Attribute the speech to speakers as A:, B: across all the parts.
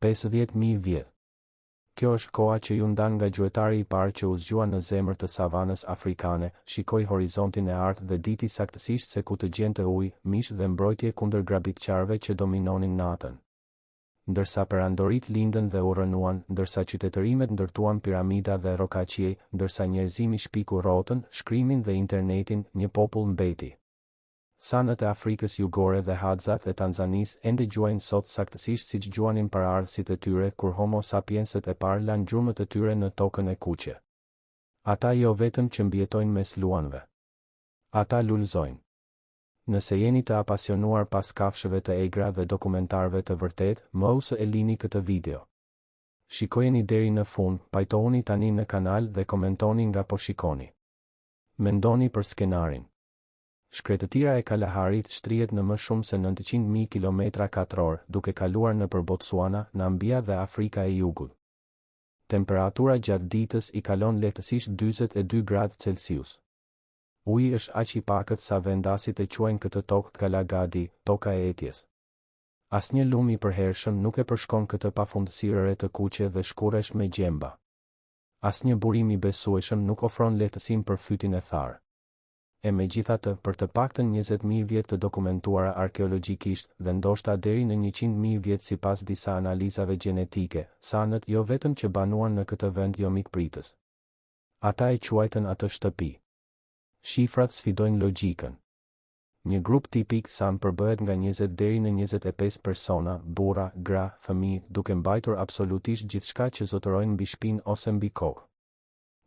A: 50.000 vjet. Kjo është koha që ju ndan nga gjuetari I parë që u zgjua në zemër të savanës afrikane, shikoi horizontin e artë dhe diti saktësisht se ku të gjente ujë, mish dhe mbrojtje kundër grabitqarëve që dominonin natën. Ndërsa perandorit lindën dhe u rënuan, ndërsa qytetërimet ndërtuan piramida dhe rokaqiej, ndërsa njerëzimi shpiku rrotën, shkrimin dhe internetin, një popull mbeti. Sanët e Afrikës Jugore dhe Hadzat e Tanzanisë ende gjuajnë sot saktësisht siç gjuanin paraardhësit e tyre kur Homo sapienset e parë lanë gjurmët e tyre në tokën e kuqe. Ata jo vetëm që mbijetojnë mes luanëve. Ata lulëzojnë. Nëse jeni të apasionuar pas kafshëve të egra dhe dokumentarëve të vërtet, mos e lini këtë video. Shikojeni deri në fund, pajtohuni tani në kanal dhe komentoni nga po shikoni. Mendoni për skenarin. Shkretëtira e Kalaharit shtrihet në më shumë se 900.000 km2, duke kaluar nëpër Botswana, Nambia dhe Afrika e Jugut. Temperatura gjatë ditës I kalon lehtësisht 42 gradë Celsius. Uji është aq I pakët sa vendasit e quajnë këtë tokë Kalagadi, toka e etjes. Asnjë lum I përhershëm nuk e përshkon këtë pafundësirëre të kuqe dhe shkurresh me gjemba. Asnjë burim I besueshëm nuk ofron lehtësim për fytin e tharë. E megjithatë, për të paktën 20.000 vjet të dokumentuara arkeologjikisht dhe ndoshta deri në 100.000 vjet sipas disa analizave gjenetike, sanët jo vetëm që banuan në këtë vend jo mikpritës. Ata e quajtën atë shtëpi. Shifrat sfidojnë logjikën. Një grup tipik san përbëhet nga 20 deri në 25 persona, burra, gra, fëmijë, duke mbajtur absolutisht gjithçka që zotërojnë mbi shpinë ose mbi kokë.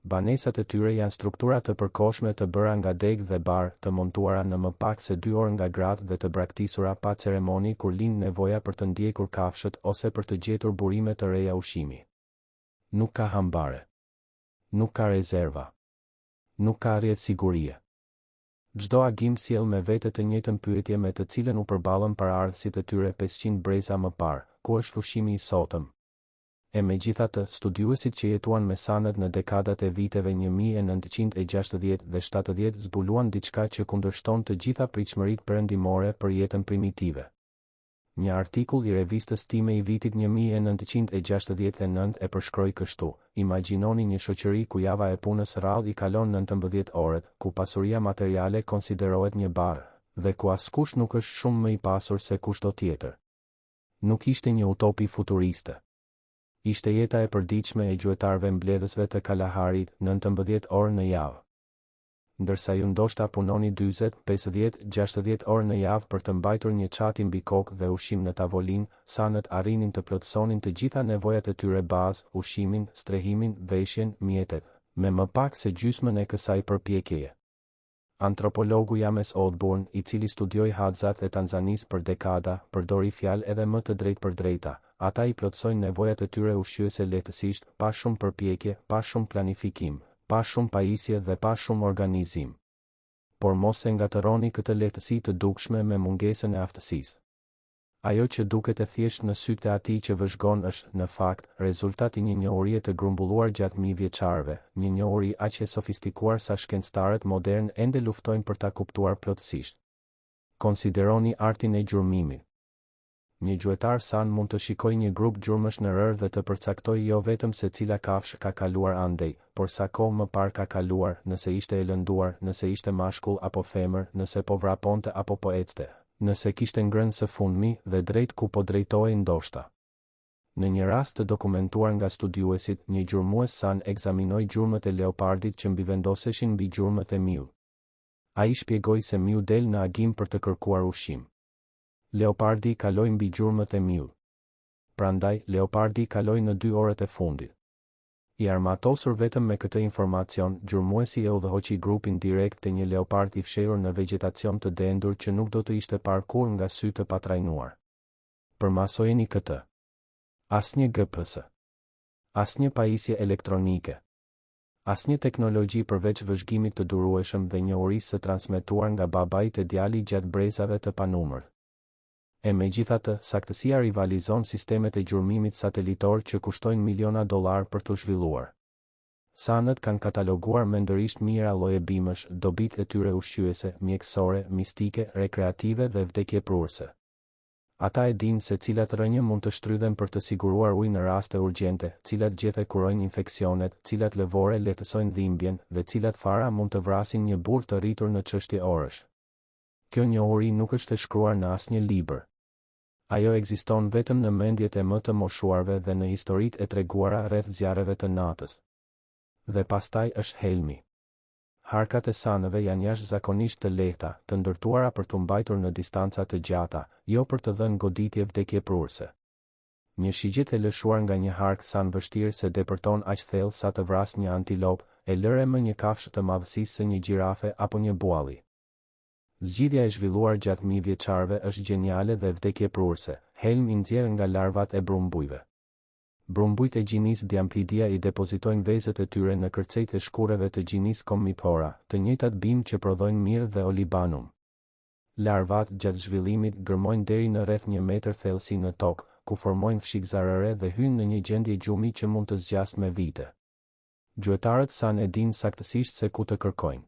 A: Banesat e tyre janë struktura të përkohshme të bëra nga degë dhe barë, të montuara në më pak se 2 orë nga gratë dhe të braktisura pa ceremoni kur lind nevoja për të ndjekur kafshët ose për të gjetur burime të reja ushqimi. Nuk ka hambare. Nuk ka rezerva. Nuk ka rrjet sigurie. Çdo agim sjell me vete të njëjtën pyetje me të cilën u përballën paraardhësit e tyre 500 breza më parë, ku është ushqimi I sotëm? E megjithatë, studiuesit që jetuan me sanët në dekadat e viteve 1960 dhe 70 zbuluan diçka që kundërshton të gjitha pritshmëritë perëndimore për jetën primitive. Një artikull I revistës time I vitit 1969 e përshkroi kështu: Imagjinoni një shoqëri ku java e punës rrallë I kalon 19 orët, ku pasuria materiale konsiderohet një barë, dhe ku askush nuk është shumë më I pasur se kushdo tjetër. Nuk ishte një utopi futuriste. Ishte jeta e përditshme e gjuetarëve mbledhësve të Kalaharit, 19 orë në javë. Ndërsa ju ndoshta punoni 40, 50, 60 orë në javë për të mbajtur një çati mbi kokë dhe ushqim në tavolinë, sanët arrinin të plotësonin të gjitha nevojat e tyre bazë, ushqimin, strehimin, veshjen, mjetet, me më pak se gjysmën e kësaj përpjekjeje. Antropologu James Osborne, I cili studioi Hadzat e Tanzanisë për dekada, përdori fjalë edhe më të drejtë për drejta. Ata I plotësojnë nevojat e tyre ushqyese lehtësisht, pa shumë përpjekje, pa shumë planifikim, pa shumë pajisje dhe pa shumë organizim. Por mos e ngatëroni këtë lehtësi të dukshme me mungesën e aftësisë. Ajo që duket e thjesht në sytë e atij që vëzhgon është, në fakt, rezultati një njohurie të grumbulluar gjatë mijëvjeçarëve, një njohuri aq e sofistikuar sa shkencëtarët modern ende luftojnë për ta kuptuar plotësisht. Konsideroni artin e gjurmimit. Një gjuetar san mund të shikojë një grup gjurmësh në rër dhe të përcaktojë jo vetëm se cila kafshë ka kaluar andej, por sa kohë më parë ka kaluar, nëse ishte e lënduar, nëse ishte mashkull apo femër, nëse po vraponte apo po ecte, nëse kishte ngrënë së fundmi dhe drejt ku po drejtohej ndoshta. Në një rast të dokumentuar nga studiuesit, një gjurmues san ekzaminoi gjurmët e leopardit që mbivendoseshin mbi gjurmët e miut. Ai shpjegoi se miu del në agim për të kërkuar ushqim. Leopardi kaloi mbi gjurmët e miut. Prandaj, leopardi kaloi në 2 orët e fundit. I armatosur vetëm me këtë informacion, gjurmuesi e udhëhoqi grupin direkt te një leopard I fshehur në vegjetacion të dendur që nuk do të ishte parë kurrë nga sy të patrajnuar. Përmasojeni këtë. Asnjë GPS. Asnjë pajisje elektronike. Asnjë teknologji përveç vëzhgimit të durueshëm dhe njohurisë së transmetuar nga babai te djali gjatë brezave të panumër. E megjithatë, saktësia rivalizon sistemet e gjurmimit satelitor që kushtojnë miliona dollar për të zhvilluar. Sanët kanë kataloguar mendërisht mira lloje bimësh, dobitë e tyre ushqyese, mjekësore, mistike, rekreative dhe vdekjepruese. Ata e dinë se cilat rënje mund të shtrydhen për të siguruar ujë në raste urgjente, cilat gjethe kurojnë infeksionet, cilat lëvore lehtësojnë dhimbjen dhe cilat fara mund të vrasin një burr të rritur në çështje orësh. Kjo njohuri nuk është e shkruar në asnjë libër. Ajo ekziston vetëm në mendjet e më të moshuarve dhe në historitë e treguara rreth zjarreve të natës. Dhe pastaj është helmi. Harkat e sanëve janë jashtëzakonisht të lehta, të ndërtuara për të mbajtur në distanca të gjata, jo për të dhënë goditje vdekjeprurëse. Një shigjet e lëshuar nga një hark san vështirë se depërton aq thellë sa të vras një antilop, e lëre më një kafshë të madhësisë së një gjirafe apo një bualli. Zgjidhja e zhvilluar gjatë mijëvjeçarëve është geniale dhe vdekjeprurëse. Helm i nxjerr nga larvat e brumbujve. Brumbujt e gjinisë Diamphidia i depozitojnë vezët e tyre në kërcejt e shkureve të gjinisë Commipora, të njëjtat bimë që prodhojnë mirë dhe olibanum. Larvat gjatë zhvillimit gërmojnë deri në rreth 1 metër thellësi në tokë, ku formojnë fshik zarëre dhe hynë në një gjendje gjumi që mund të zgjasë me vite. Gjuetarët san e dinë saktësisht se ku të kërkojnë.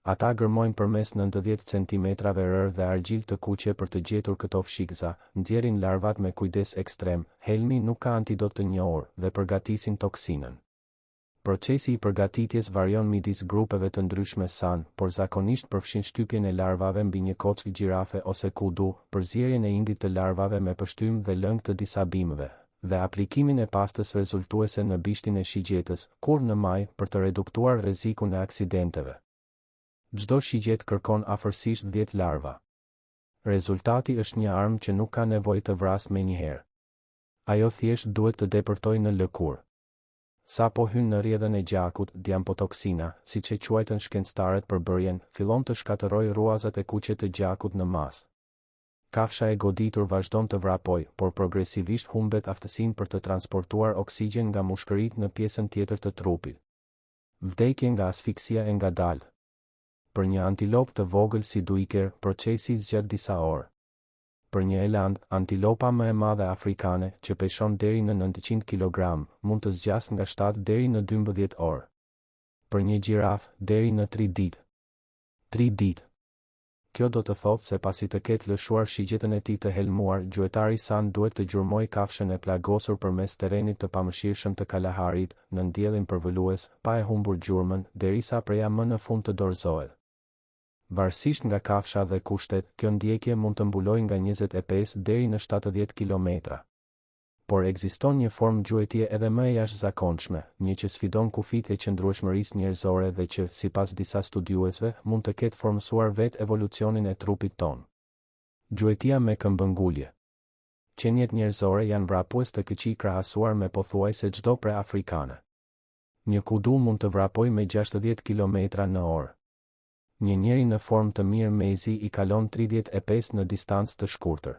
A: Ata gërmojnë përmes 90 centimetrave rër dhe argjil të kuqe për të gjetur këto fshikza, nxjerrin larvat me kujdes ekstrem, helmi nuk ka antidot të njohur dhe përgatisin toksinën. Procesi i përgatitjes varion midis grupeve të ndryshme san, por zakonisht përfshin shtypjen e larvave mbi një kockë gjirafe ose kudu, përzierjen e indit të larvave me pështym dhe lëng të disa bimëve, dhe aplikimin e pastës rezultuese në bishtin e shigjetës, kur në maj, për të reduktuar rrezikun e aksidenteve. Çdo shigjet kërkon afërsisht 10 larva. Rezultati është një armë që nuk ka nevojë të vrasë menjëherë. Ajo thjesht duhet të depërtojë në lëkurë. Sa po hyn në rrjedhën e gjakut, diampotoksina, siç e quajtën shkencëtarët për bërjen, fillon të shkatërrojë ruazat e kuqe të gjakut në masë. Kafsha e goditur vazhdon të vrapojë, por progresivisht humbet aftësinë për të transportuar oksigjen nga mushkëritë në pjesën tjetër të trupit. Vdekje nga asfiksia e ngadaltë. Për një antilop të vogël si duiker, procesi zgjat disa orë. Për një eland, antilopa më e madhe afrikane, që peshon deri në 900 kg, mund të zgjas nga 7 deri në 12 orë. Për një gjiraf, deri në 3 ditë. 3 ditë. Kjo do të thotë se pasi të ketë lëshuar shigjetën e tij të helmuar, gjuetari san duhet të gjurmoj kafshën e plagosur përmes terrenit të pamëshirshëm të Kalaharit, në ndjellin përvolues, pa e humbur gjurmën, derisa preja më në fund të dorëzohet. Varësisht nga kafsha dhe kushtet, kjo ndjekje mund të mbulojë nga 25 deri në 70 km. Por ekziston një formë gjuetje edhe më e jashtëzakonshme, një që sfidon kufijtë e qëndrueshmërisë njerëzore dhe që, sipas disa studiuesve, mund të ketë formësuar vetë evolucionin e trupit tonë. Gjuetia me këmbëngulje. Qenjet njerëzore janë vrapues të këqij krahasuar me pothuajse çdo pre afrikane. Një kudu mund të vrapojë me 60 km/h. Një njeri në formë të mirë mezi i kalon 35 në distancë të shkurtër.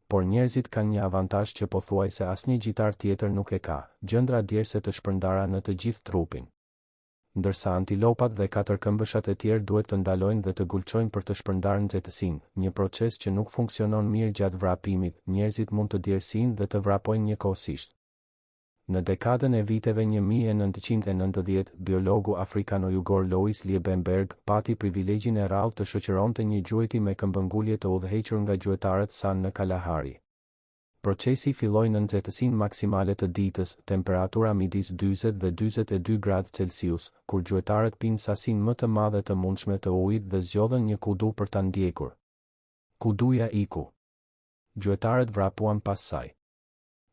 A: Por njerëzit kanë një avantazh që pothuajse asnjë gjitar tjetër nuk e ka, gjëndra djerse të shpërndara në të gjithë trupin. Ndërsa antilopat dhe katërkëmbëshat e tjerë duhet të ndalojnë dhe të gulçojnë për të shpërndarë nxehtësinë, një proces që nuk funksionon mirë gjatë vrapimit, njerëzit mund të djersinë dhe të vrapojnë njëkohësisht. Në dekadën e viteve 1990, biologu afrikano-jugor Louis Liebenberg pati privilegjin e rrallë të shoqëronte një gjueti me këmbëngulje të udhëhequr nga gjuetarët san në Kalahari. Procesi filloi në nxehtësinë maksimale të ditës, temperatura midis 40 dhe 42 gradë Celsius, kur gjuetarët pinë sasinë më të madhe të mundshme të ujit dhe zgjodhen një kudu për ta ndjekur. Kuduja iku. Gjuetarët vrapuan pas saj.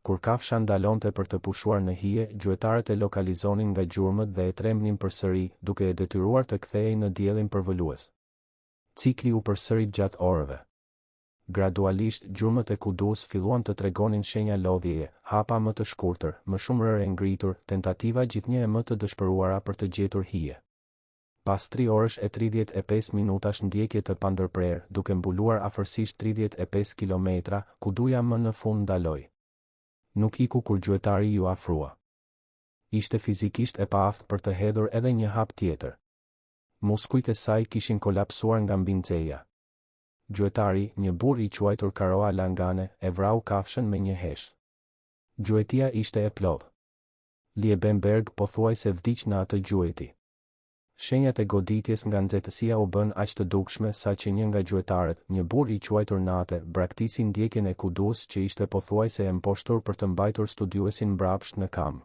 A: Kur kafsha ndalonte për të pushuar në hije, gjuetarët e lokalizonin nga gjurmët dhe e trembnin përsëri, duke e detyruar të kthehej në diellin përvolues. Cikli u përsërit gjatë orëve. Gradualisht, gjurmët e kudus filluan të tregonin shenja lodhjeje, hapa më të shkurtër, më shumë rërë e ngritur, tentativa gjithnjë e më të dëshpëruara për të gjetur hije. Pas 3 orësh e 35 minutash ndjekje të pandërprerë, duke mbuluar afërsisht 35 kilometra, kuduja më në fund ndaloi. Nuk iku kur gjuetari ju afrua. Ishte fizikisht e paaftë për të hedhur edhe një hap tjetër. Muskujt e saj kishin kolapsuar nga mbinxeja. Gjuetari, një burr i quajtur Karoa Langane, e vrau kafshën me një heshtë. Gjuetia ishte e plotë. Liebenberg pothuajse vdiq në atë gjueti. Shenjat e goditjes nga nxehtësia u bën aq të dukshme sa që një nga gjuetarët, një burr i quajtur Nate, braktisi ndjekjen e kudus që ishte pothuajse e mposhtur për të mbajtur studiuesin mbrapsht në kam.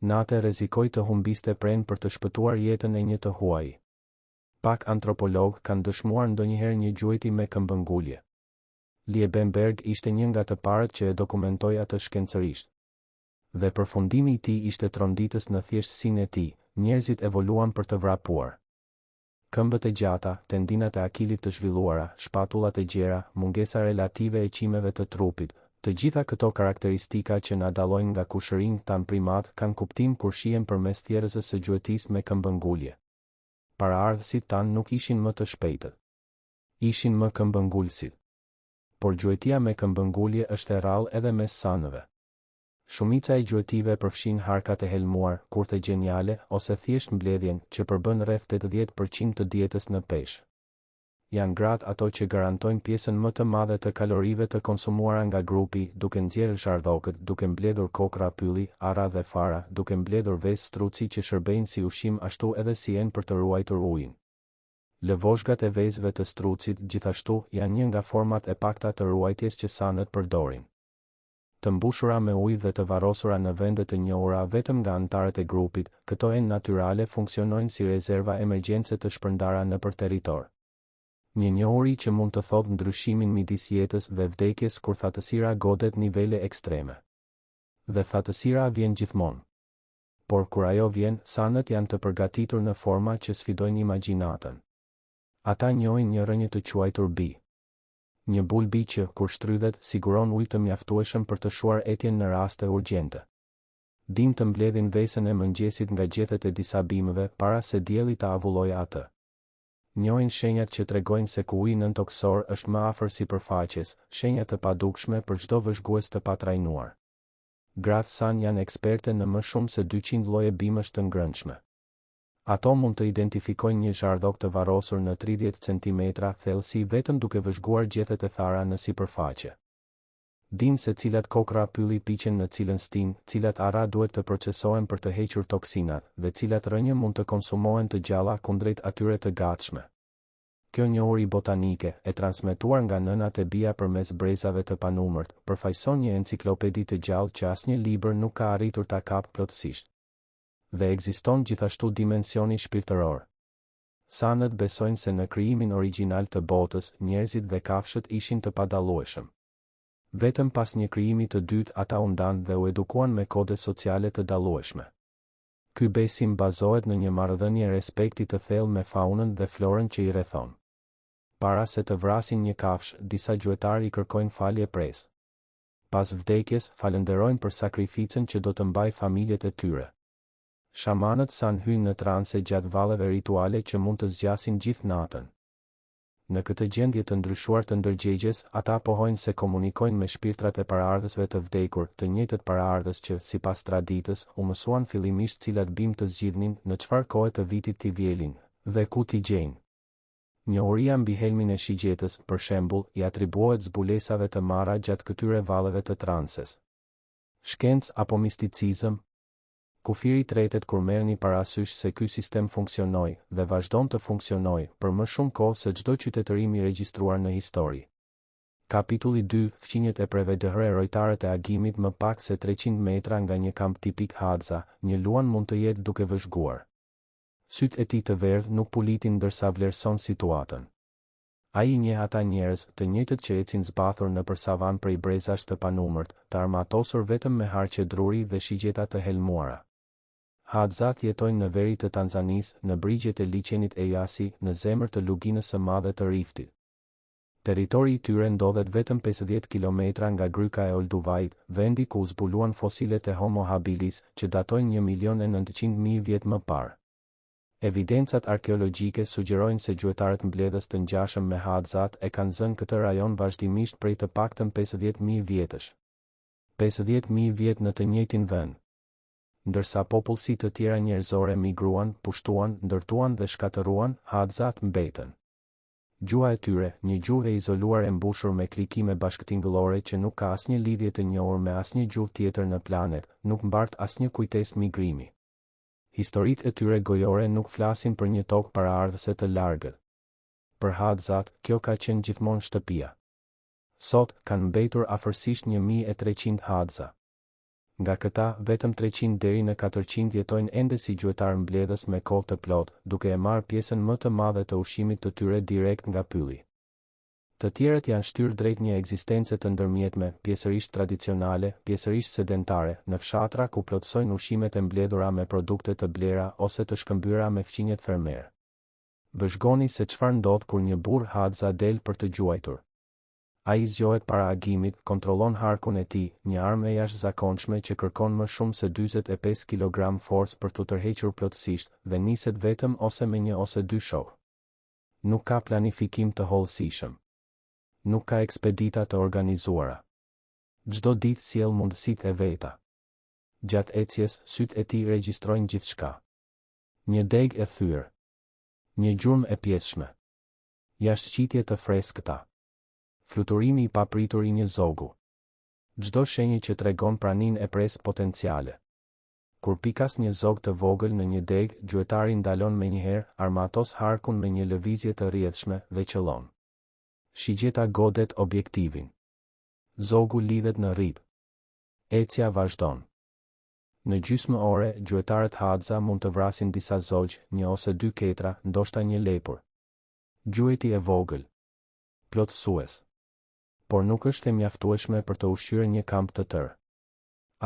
A: Nate rrezikoi të humbiste pren për të shpëtuar jetën e një të huaj. Pak antropologë kanë dëshmuar ndonjëherë një gjueti me këmbëngulje. Liebenberg ishte një nga të parët që e dokumentoi atë shkencërisht. Dhe përfundimi i tij ishte tronditës në thjeshtësinë e tij. Njerëzit evoluan për të vrapuar. Këmbët e gjata, tendinat e akilit të zhvilluara, shpatullat e gjera, mungesa relative e qimeve të trupit, të gjitha këto karakteristika që na dallojnë nga kushërinjtë tan primat kanë kuptim kur shihen përmes thjerrëzës së gjuetisë me këmbëngulje. Paraardhësit tan nuk ishin më të shpejtët. Ishin më këmbëngulësit. Por gjuetia me këmbëngulje është e rrallë edhe mes sanëve. Shumica e gjuetive përfshin harkat e helmuar, kurthe gjeniale, ose thjesht mbledhjen, që përbën rreth 80% të dietës në peshë. Janë gratë ato që garantojnë pjesën më të madhe të kalorive të konsumuara nga grupi, duke nxjerrë zhardhokët, duke mbledhur kokra pylli, arra dhe fara, duke mbledhur vezë struci që shërbejnë si ushqim ashtu edhe si enë për të ruajtur ujin. Lëvozhgat e vezëve të strucit, gjithashtu, janë një nga format e pakta të ruajtjes që sanët përdorin. Të mbushura me ujë dhe të varrosura në vende të njohura vetëm nga anëtarët e grupit, këto enë natyrale funksionojnë si rezerva emergjence të shpërndara nëpër territor. Një njohuri që mund të thotë ndryshimin midis jetës dhe vdekjes kur thatësira godet nivele ekstreme. Dhe thatësira vjen gjithmonë. Por kur ajo vjen, sanët janë të përgatitur në forma që sfidojnë imagjinatën. Ata njohin një rënje të quajtur bi. Një bulbi që, kur shtrydhet, siguron ujë të mjaftueshëm për të shuar etjen në raste urgjente. Din të mbledhin vesën e mëngjesit nga gjethet e disa bimëve para se dielli ta avullojë atë. Njohin shenjat që tregojnë se ku uji nëntoksor është më afër sipërfaqes, shenja të padukshme për çdo vëzhgues të patrajnuar. Gratë san janë eksperte në më shumë se 200 lloje bimësh të ngrënshme. Ato mund të identifikojnë një zhardhok të varrosur në 30 cm thellësi vetëm duke vëzhguar gjethet e thara në sipërfaqe. Din se cilat kokra pylli piqen në cilën stin, cilat arra duhet të procesohen për të hequr toksinat, dhe cilat rënje mund të konsumohen të gjalla kundrejt atyre të gatshme. Kjo njohuri botanike, e transmetuar nga nënat e bija përmes brezave të panumërt, përfaqëson një enciklopedi të gjallë që asnjë libër nuk ka arritur ta kapë plotësisht. Dhe ekziston gjithashtu dimensioni shpirtëror. Sanët besojnë se në krijimin origjinal të botës, njerëzit dhe kafshët ishin të padallueshëm. Vetëm pas një krijimi të dytë ata u ndanë dhe u edukuan me kode sociale të dallueshme. Ky besim bazohet në një marrëdhënie respekti të thellë me faunën dhe florën që i rrethon. Para se të vrasin një kafshë, disa gjuetarë i kërkojnë falje pres. Pas vdekjes, falenderojnë për sakrificën që do të mbajë familjet e tyre. Shamanët san hyjnë në transe gjatë valleve rituale që mund të zgjasin gjithë natën. Në këtë gjendje të ndryshuar të ndërgjegjes, ata pohojnë se komunikojnë me shpirtrat e paraardhësve të vdekur, të njëjtët paraardhës që, sipas traditës, u mësuan fillimisht cilat bimë të zgjidhnin, në çfarë kohe të vitit t'i vjelin, dhe ku t'i gjejnë. Njohuria mbi helmin e shigjetës, për shembull, i atribuohet zbulesave të marra gjatë këtyre valleve të transes. Shkencë apo misticizëm? Kufiri tretet kur merrni parasysh se ky sistem funksionoi dhe vazhdon të funksionojë për më shumë kohë se çdo qytetërim i regjistruar në histori. Kapitulli 2, fqinjet e prevedëre rojtarët e agimit më pak se 300 metra nga një kamp tipik Hadza, një luan mund të jetë duke vëzhguar. Sytë e tij të verdh nuk pulitin ndërsa vlerëson situatën. Ai njeh ata njerëz, të njëjtët që ecin zbathur nëpër savan prej brezash të panumërt, të armatosur vetëm me harqe druri dhe shigjeta të helmuara. Hadzat jetojnë në veri të Tanzanisë, në brigjet e liçenit Eyasi, në zemër të luginës së madhe të Riftit. Territori i tyre ndodhet vetëm 50 kilometra nga gryka e Olduvait, vendi ku u zbuluan fosilet e Homo habilis, që datojnë 1.900.000 vjet më parë. Evidencat arkeologjike sugjerojnë se gjuetarët mbledhës të ngjashëm me Hadzat e kanë zënë këtë rajon vazhdimisht prej të paktën 50.000 vjetësh. 50.000 vjet në të njëjtin vend. Ndërsa popullsi të tjera njerëzore migruan, pushtuan, ndërtuan dhe shkatëruan, Hadzat mbetën. Gjuha e tyre, një gjuhë e izoluar e mbushur me klikime bashkëtingëllore që nuk ka asnjë lidhje të njohur me asnjë gjuhë tjetër në planet, nuk mbart asnjë kujtesë migrimi. Historitë e tyre gojore nuk flasin për një tokë paraardhëse të largët. Për Hadzat, kjo ka qenë gjithmonë shtëpia. Sot, kanë mbetur afërsisht 1300 Hadza. Nga këta, vetëm 300 deri në 400 jetojnë ende si gjuetar mbledhës me kohë të plotë, duke e marrë pjesën më të madhe të ushqimit të tyre direkt nga pylli. Të tjerët janë shtyrë drejt një ekzistence të ndërmjetme, pjesërisht tradicionale, pjesërisht sedentare, në fshatra ku plotësojnë ushqimet e mbledhura me produkte të blera ose të shkëmbyera me fqinjet fermer. Vëzhgoni se çfarë ndodh kur një burr Hadza del për të gjuajtur. Ai zgjohet para agimit, kontrollon harkun e tij, një armë e jashtëzakonshme që kërkon më shumë se 45 kg forcë për t'u tërhequr plotësisht, dhe niset vetëm ose me një ose dy shok. Nuk ka planifikim të hollësishëm. Nuk ka ekspedita të organizuara. Çdo ditë sjell mundësitë e veta. Gjatë ecjes, sytë e tij regjistrojnë gjithçka. Një degë e thyrë. Një gjurmë e pjeshme. Jashtëqitje të freskëta. Fluturimi i papritur i një zogu. Çdo shenjë që tregon praninë e presë potenciale. Kur pikas një zog të vogël në një degë, gjuetari ndalon menjëherë, armatos harkun me një lëvizje të rrjedhshme dhe qëllon. Shigjeta godet objektivin. Zogu lidhet në rrip. Ecja vazhdon. Në gjysmë ore, gjuetarët Hadza mund të vrasin disa zogjë, një ose dy ketra, ndoshta një lepur. Gjueti e vogël. Plotësues. Por nuk është e mjaftueshme për të ushqyer një kamp të tërë.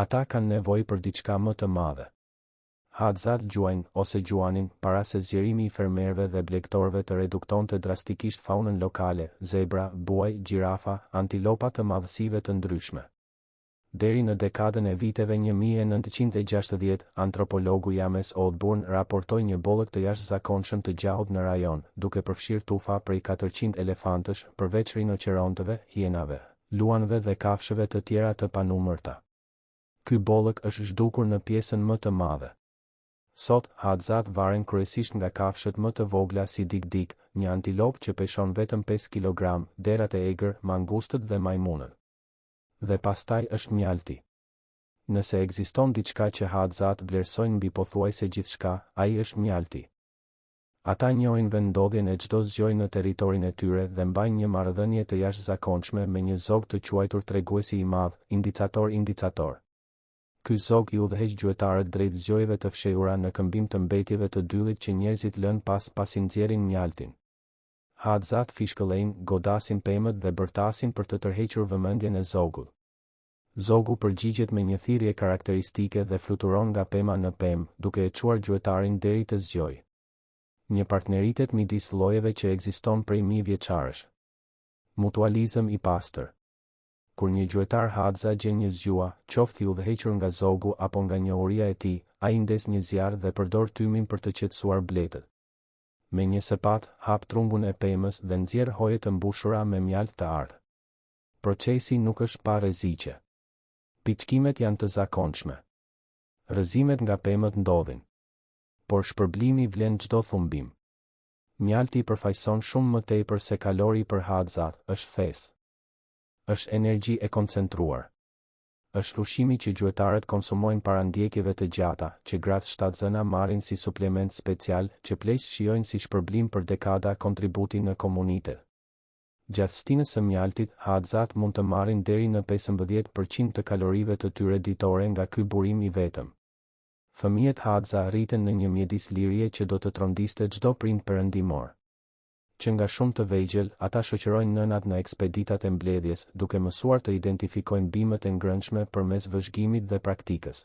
A: Ata kanë nevojë për diçka më të madhe. Hadzat gjuajnë ose gjuanin para se zgjerimi i fermerëve dhe blegtorëve të reduktonte drastikisht faunën lokale, zebra, buaj, gjirafa, antilopa të madhësive të ndryshme. Deri në dekadën e viteve 1960, antropologu James Osborne raportoi një bollëk të jashtëzakonshëm të gjallë në rajon, duke përfshirë tufa prej 400 elefantësh, përveç rinocerontëve, hienave, luanëve dhe kafshëve të tjera të panumërta. Ky bollëk është zhdukur në pjesën më të madhe. Sot, Hadzat varen kryesisht nga kafshët më të vogla si dik-dik, një antilop që peshon vetëm 5 kg, derat e egër, mangustët dhe majmunët. Dhe pastaj është mjalti. Nëse ekziston diçka që Hadzat vlerësojnë mbi pothuajse gjithçka, ai është mjalti. Ata njohin vendodhjen e çdo zgjojë në territorin e tyre dhe mbajnë një marrëdhënie të jashtëzakonshme me një zog të quajtur treguesi i madh, indicator. Ky zog i udhëheq gjuetarët drejt zgjojëve të fshehura në këmbim të mbetjeve të dyllit që njerëzit lënë pasi nxjerrin mjaltin. Hadzat fishkëllejnë, godasin pemët dhe bërtasin për të tërhequr vëmendjen e zogut. Zogu përgjigjet me një thirrje karakteristike dhe fluturon nga pema në pemë, duke e çuar gjuetarin deri të zgjojë. Një partneritet midis llojeve që ekziston prej mijë vjeçarësh. Mutualizëm i pastër. Kur një gjuetar Hadza gjen një zgjua, qoftë i udhëhequr nga zogu apo nga njohuria e tij, ai ndes një zjarr dhe përdor tymin për të qetësuar bletët. Me një sepat, hap trungun e pemës dhe nxjerr hoje të mbushura me mjalt të ardhë. Procesi nuk është pa rreziqe. Piçkimet janë të zakonshme. Rrëzimet nga pemët ndodhin. Por shpërblimi vlen çdo thumbim. Mjalti përfaqëson shumë më tepër se kalori për Hadzat, është fesë. Është energji e koncentruar. Është ushqimi që gjuetarët konsumojnë para ndjekjeve të gjata, që gratë shtatzëna marrin si suplement special, që pleqtë shijojnë si shpërblim për dekada kontributi në komunitet. Gjatë stinës së mjaltit, Hadzat mund të marrin deri në 15% të kalorive të tyre ditore nga ky burim i vetëm. Fëmijët Hadza rriten në një mjedis lirie që do të trondiste çdo prind perëndimor. Që nga shumë të vegjël, ata shoqërojnë nënat në ekspeditat e mbledhjes, duke mësuar të identifikojnë bimët e ngrënshme përmes vëzhgimit dhe praktikës.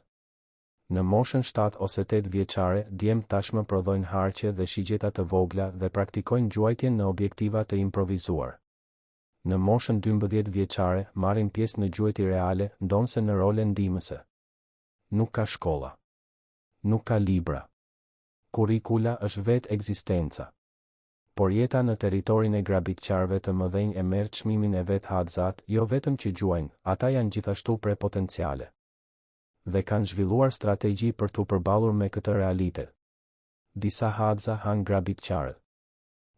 A: Në moshën 7 ose 8 vjeçare, djemt tashmë prodhojnë harqe dhe shigjeta të vogla dhe praktikojnë gjuajtjen në objektiva të improvizuar. Në moshën 12 vjeçare, marrin pjesë në gjuajtje reale, ndonse në role ndihmëse. Nuk ka shkolla. Nuk ka libra. Kurrikula është vetë ekzistenca. Por jeta në territorin e grabitqarëve të mëdhenj e merr çmimin e vet Hadzat, jo vetëm që gjuajnë, ata janë gjithashtu prepotenciale. Dhe kanë zhvilluar strategji për t'u përballur me këtë realitet. Disa Hadza han grabitqarët.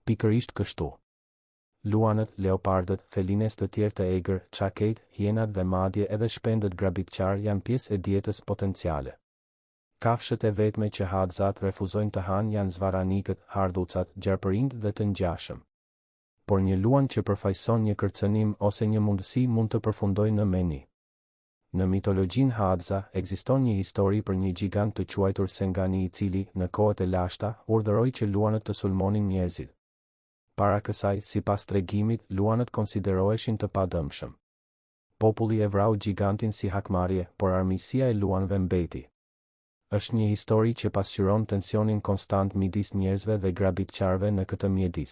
A: Pikërisht kështu. Luanët, leopardët, felines të tjerë të egër, çakejt, hienat dhe madje edhe shpendët grabitqar janë pjesë e dietës potenciale. Kafshët e vetme që Hadzat refuzojnë të hanë janë zvaranikët, hardhucat, gjarpërinjt dhe të ngjashëm. Por një luan që përfaqëson një kërcënim ose një mundësi mund të përfundojë në meni. Në mitologjin Hadza, ekziston një histori për një gjigant të quajtur Sengani i cili, në kohët e lashta, urdhëroi që luanët të sulmonin njerëzit. Para kësaj, sipas tregimit, luanët konsideroheshin të padëmshëm. Populli e vrau gigantin si hakmarrje, por armiqësia e luanëve mbeti. Është një histori që pasqyron tensionin konstant midis njerëzve dhe grabitqarëve në këtë mjedis.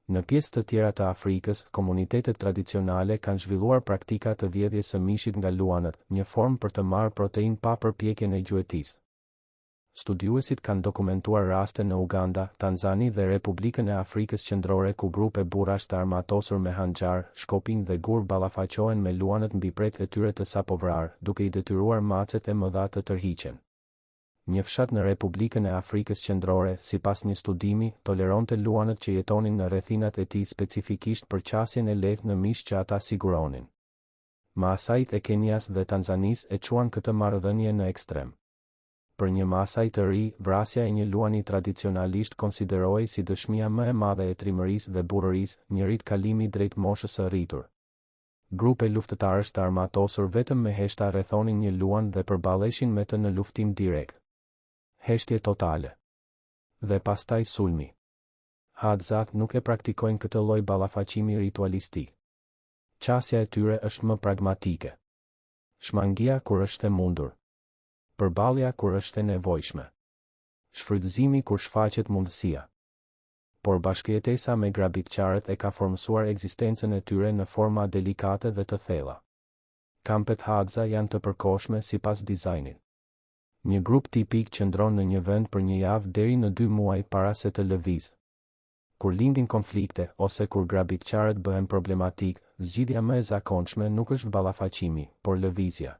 A: Në pjesë të tjera të Afrikës, komunitetet tradicionale kanë zhvilluar praktika të vjedhjes së mishit nga luanët, një formë për të marrë proteinë pa përpjekjen e gjuetisë. Studiuesit kanë dokumentuar raste në Uganda, Tanzani dhe Republikën e Afrikës Qendrore ku grupe burrash të armatosur me hanxhar, shkopinj dhe gur ballafaqohen me luanët mbi pret e tyre të sapovrar, duke i detyruar macet e mëdha të tërhiqen. Një fshat në Republikën e Afrikës Qendrore, sipas një studimi, toleronte luanët që jetonin në rrethinat e tij specifikisht për qasjen e lehtë në mish që ata siguronin. Maasait e Kenias dhe Tanzanisë e quan këtë marrëdhënie në ekstrem. Për një Maasai të ri, vrasja e një luani tradicionalisht konsiderohej si dëshmia më e madhe e trimërisë dhe burrërisë, një rit kalimi drejt moshës së rritur. Grupe luftëtarësh të armatosur vetëm me heshta rrethonin një luan dhe përballeshin me të në luftim direkt. Heshtje totale. Dhe pastaj sulmi. Hadzat nuk e praktikojnë këtë lloj ballafaqimi ritualistik. Qasja e tyre është më pragmatike. Shmangia kur është e mundur. Përballja kur është e nevojshme. Shfrytëzimi kur shfaqet mundësia. Por bashkëjetesa me grabitqarët e ka formësuar ekzistencën e tyre në forma delikate dhe të thella. Kampet Hadza janë të përkohshme sipas dizajnit. Një grup tipik qëndron në një vend për një javë deri në 2 muaj para se të lëvizë. Kur lindin konflikte ose kur grabitqarët bëhen problematik, zgjidhja më e zakonshme nuk është ballafaqimi, por lëvizja.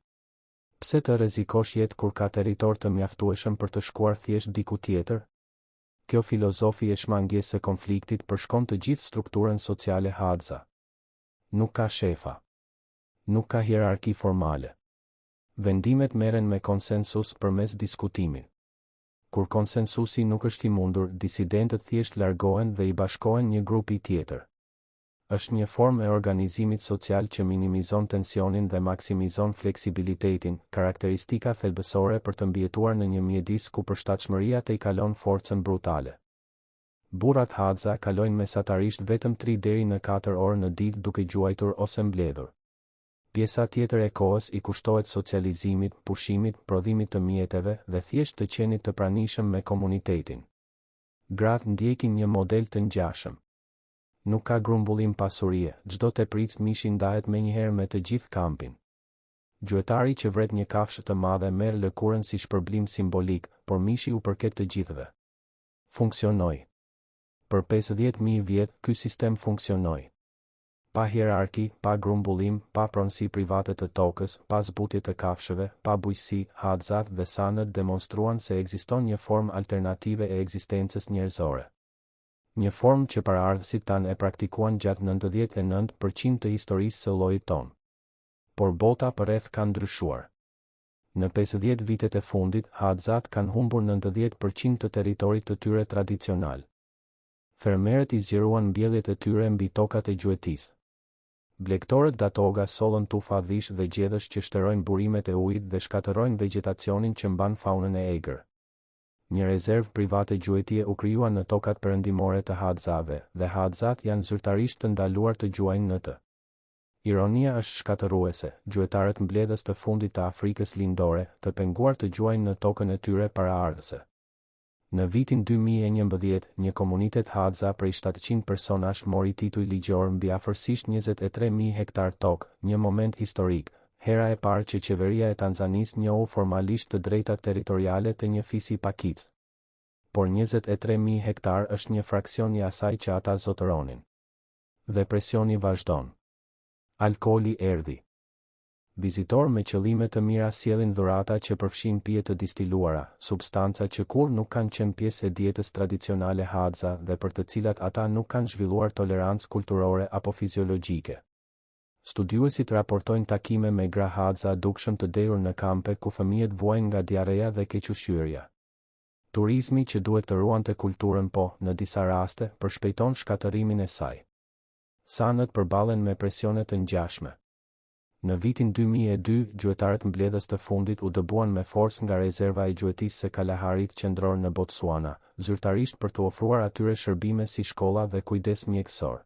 A: Pse të rrezikosh jetë kur ka territor të mjaftueshëm për të shkuar thjesht diku tjetër? Kjo filozofi e shmangjes së konfliktit përshkon të gjithë strukturën sociale Hadza. Nuk ka shefa. Nuk ka hierarki formale. Vendimet merren me konsensus përmes diskutimit. Kur konsensusi nuk është i mundur, disidentët thjesht largohen dhe i bashkohen një grupi tjetër. Është një formë e organizimit social që minimizon tensionin dhe maksimizon fleksibilitetin, karakteristika thelbësore për të mbijetuar në një mjedis ku përshtatshmëria të i kalon forcën brutale. Burrat Hadza kalojnë mesatarisht vetëm 3 deri në 4 orë në ditë duke gjuajtur ose mbledhur. Pjesa tjetër e kohës i kushtohet socializimit, pushimit, prodhimit të mjeteve dhe thjesht të qenit të pranishëm me komunitetin. Gratë ndjekin një model të ngjashëm. Nuk ka grumbullim pasurie, çdo tepric mishi ndahet menjëherë me të gjithë kampin. Gjuetari që vret një kafshë të madhe merr lëkurën si shpërblim simbolik, por mishi u përket të gjithëve. Funksionoi. Për 50.000 vjet, ky sistem funksionoi. Pa hierarki, pa grumbullim, pa pronësi private të tokës, pa zbutje të kafshëve, pa bujqësi, Hadzat dhe sanët demonstruan se ekziston një formë alternative e ekzistencës njerëzore. Një formë që paraardhësit tanë e praktikuan gjatë 99% të historisë së llojit tonë. Por bota përreth ka ndryshuar. Në 50 vitet e fundit, Hadzat kanë humbur 90% të territorit të tyre tradicional. Fermerët i zgjeruan mbjelljet e tyre mbi tokat e gjuetisë. Blegtorët datoga sollën tufa dhish dhe gjedhësh që shterojnë burimet e ujit dhe shkatërrojnë vegjetacionin që mban faunën e egër. Një rezervë private gjuetie u krijua në tokat perëndimore të Hadzave, dhe Hadzat janë zyrtarisht të ndaluar të gjuajnë në të. Ironia është shkatërruese, gjuetarët mbledhës të fundit të Afrikës lindore, të penguar të gjuajnë në tokën e tyre paraardhëse. Në vitin 2011, një komunitet Hadza prej 700 personash mori titull ligjor mbi afërsisht 23.000 hektar tokë, një moment historik, hera e parë që qeveria e Tanzanisë njohu formalisht të drejtat territoriale të një fisi pakic. Por 23.000 hektar është një fraksion i asaj që ata zotëronin. Dhe presioni vazhdon. Alkooli erdhi. Vizitor me qëllime të mira sjellin dhurata që përfshin pije të distiluara, substanca që kur nuk kanë qenë pjesë e dietës tradicionale Hadza dhe për të cilat ata nuk kanë zhvilluar tolerancë kulturore apo fiziologjike. Studiuesit raportojnë takime me gra hadza dukshëm të derur në kampe ku fëmijët vuajnë nga diareja dhe keqëshyrja. Turizmi që duhet të ruante kulturën në disa raste, përshpejton shkatërimin e saj. Sanët përballen me presionet të ngjashme. Në vitin 2002, gjuetarët mbledhës të fundit u dëbuan me forcë nga rezerva e gjuetisë së Kalaharit qendror në Botswana, zyrtarisht për të ofruar atyre shërbime si shkolla dhe kujdes mjekësor.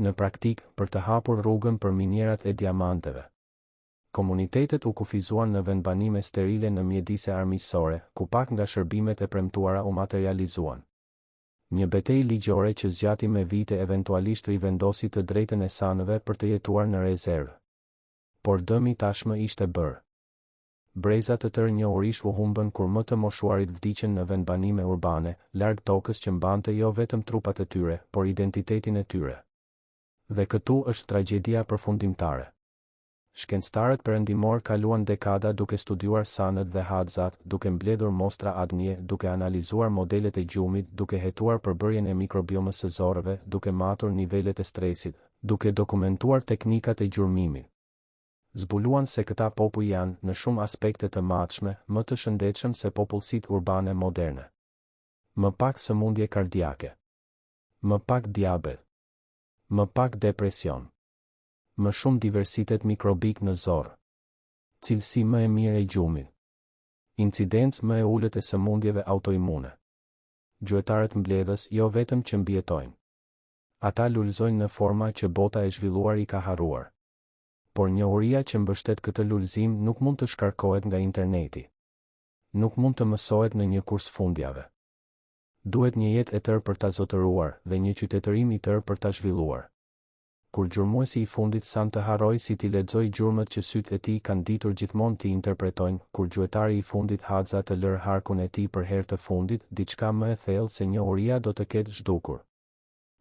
A: Në praktik, për të hapur rrugën për minierat e diamanteve. Komunitetet u kufizuan në vendbanime sterile në mjedise armiqësore, ku pak nga shërbimet e premtuara u materializuan. Një betejë ligjore që zgjati me vite eventualisht rivendosi të drejtën e sanëve për të jetuar në rezervë. Por dëmi tashmë ishte bërë. Breza të tërë njohurish u humbën kur më të moshuarit vdiqën në vendbanime urbane, larg tokës që mbante jo vetëm trupat e tyre, por identitetin e tyre. Dhe këtu është tragjedia përfundimtare. Shkencëtarët perëndimor kaluan dekada duke studiuar sanët dhe hadzat, duke mbledhur mostra ADN, duke analizuar modelet e gjumit, duke hetuar përbërjen e mikrobiomës së zorëve, duke matur nivelet e stresit, duke dokumentuar teknikat e gjurmimit. Zbuluan se këta popull janë, në shumë aspekte të matshme, më të shëndetshëm se popullsitë urbane moderne. Më pak sëmundje kardiake. Më pak diabet. Më pak depresion. Më shumë diversitet mikrobik në zorë. Cilësi më e mirë e gjumit. Incidencë më e ulët e sëmundjeve autoimune. Gjuetarët mbledhës jo vetëm që mbjetojnë. Ata lulëzojnë në forma që bota e zhvilluar i ka harruar. Por njohuria që mbështet këtë lulëzim nuk mund të shkarkohet nga interneti. Nuk mund të mësohet në një kurs fundjave. Duhet një jetë e tërë për ta zotëruar dhe një qytetërim i tërë për ta zhvilluar. Kur gjurmuesi i fundit san të harroj si t'i lexoj gjurmët që sytë e tij kanë ditur gjithmonë t'i interpretojnë, kur gjuetari i fundit hadza të lër harkun e tij për herë të fundit, diçka më e thellë se njohuria do të ketë zhdukur.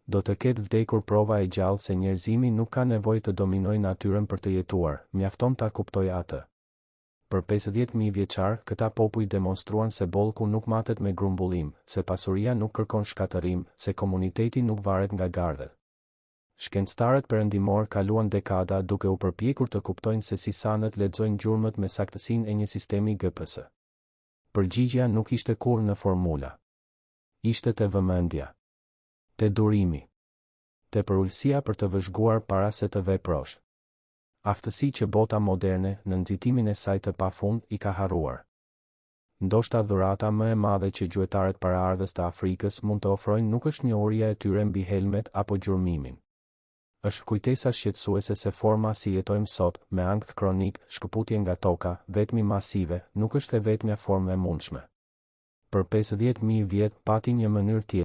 A: Do të ketë vdekur prova e gjallë se njerëzimi nuk ka nevojë të dominojë natyrën për të jetuar, mjafton ta kuptojë atë. Për 50.000 vjeçar, këta popull demonstruan se bollku nuk matet me grumbullim, se pasuria nuk kërkon shkatërim, se komuniteti nuk varet nga gardhet. Shkencëtarët perëndimor kaluan dekada duke u përpjekur të kuptojnë se si sanët lexojnë gjurmët me saktësinë e një sistemi GPS. Përgjigjja nuk ishte kurrë në formula. Ishte te vëmendja, te durimi, te përulësia për të vëzhguar para se të veprosh. Aftësi që bota moderne, në nxitimin e saj të pafund, i ka harruar. Ndoshta dhurata më e madhe që gjuetarët paraardhës të Afrikës mund të ofrojnë nuk është njohuria e tyre mbi helmet apo gjurmimin. Është kujtesa shqetësuese se forma si jetojmë sot, me ankth kronik, shkëputje nga toka, vetmi masive, nuk është e vetmja formë e mundshme. Për 50.000 vjet pati një mënyrë tjetër.